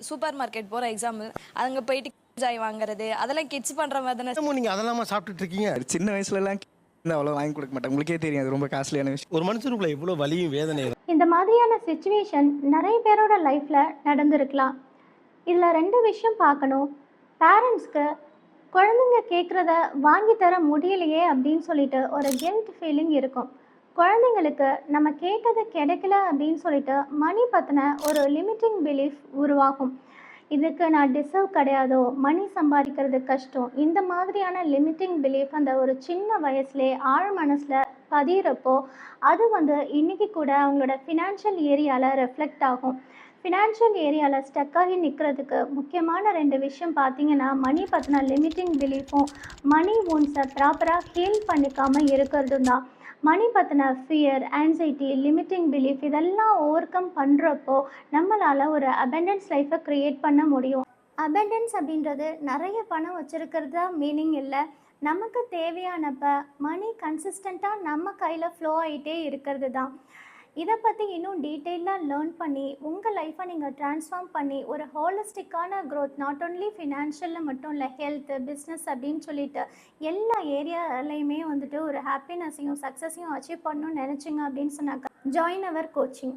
Super market போற example அங்க போயிட்டு ஜாய் வாங்குறது அதெல்லாம் கிட்ஸ் பண்ற மாதிரி தானே. இன்னமும் நீங்க அதெல்லாமா சாப்பிட்டுட்டு இருக்கீங்க? சின்ன வயசுலலாம் அவ்வளோ வாங்கி கொடுக்க மாட்டேன். உங்களுக்கே தெரியும் அது ரொம்ப காஸ்ட்லியான விஷயம். ஒரு மனுஷனுக்குள்ள எவ்வளவு வலியும் வேதனை இந்த மாதிரியான சுச்சுவேஷன் நிறைய பேரோட லைஃப்பில் நடந்திருக்கலாம். இதில் 2 விஷயம் பார்க்கணும். பேரண்ட்ஸ்க்கு குழந்தைங்க கேட்குறத வாங்கி தர முடியலையே அப்படின்னு சொல்லிட்டு ஒரு கில்ட் ஃபீலிங் இருக்கும். குழந்தைங்களுக்கு நம்ம கேட்டது கிடைக்கல அப்படின்னு சொல்லிட்டு மணி பற்றின ஒரு லிமிட்டிங் பிலீஃப் உருவாகும். இதுக்கு நான் டிசர்வ் கிடையாதோ, மணி சம்பாதிக்கிறது கஷ்டம், இந்த மாதிரியான லிமிட்டிங் பிலீஃப் அந்த ஒரு சின்ன வயசுலே ஆழ் மனசில் பதிகிறப்போ அது இன்றைக்கி கூட அவங்களோட ஃபினான்ஷியல் ஏரியாவில் ரெஃப்ளெக்ட் ஆகும். ஃபினான்ஷியல் ஏரியாவில் ஸ்டக் ஆகி நிற்கிறதுக்கு முக்கியமான 2 விஷயம் பார்த்தீங்கன்னா, மணி பற்றின லிமிட்டிங் பிலீஃபும் மணி wounds-அ ப்ராப்பராக ஹீல் பண்ணிக்காமல் இருக்கிறதும் தான். மணி பற்றின ஃபியர், ஆன்சைட்டி, லிமிட்டிங் பிலீஃப் இதெல்லாம் ஓவர் கம் பண்ணுறப்போ நம்மளால் ஒரு அபண்டன்ஸ் லைஃப்பை க்ரியேட் பண்ண முடியும். அபண்டன்ஸ் அப்படின்றது நிறைய பணம் வச்சுருக்கிறது தான் மீனிங் இல்லை. நமக்கு தேவையானப்போ மணி கன்சிஸ்டண்ட்டாக நம்ம கையில் ஃப்ளோ ஆகிட்டே இருக்கிறது தான். இதை பற்றி இன்னும் டீட்டெயிலாக லேர்ன் பண்ணி உங்கள் லைஃப்பை நீங்கள் ட்ரான்ஸ்ஃபார்ம் பண்ணி ஒரு ஹோலிஸ்டிக்கான க்ரோத், நாட் ஓன்லி ஃபினான்ஷியலில் மட்டும் இல்லை, ஹெல்த்து, பிஸ்னஸ் அப்படின்னு சொல்லிட்டு எல்லா ஏரியாலையுமே ஒரு ஹாப்பினஸையும் சக்ஸஸையும் அச்சீவ் பண்ணணும்னு நினச்சிங்க அப்படின்னு சொன்னாக்க ஜாயின் அவர் கோச்சிங்.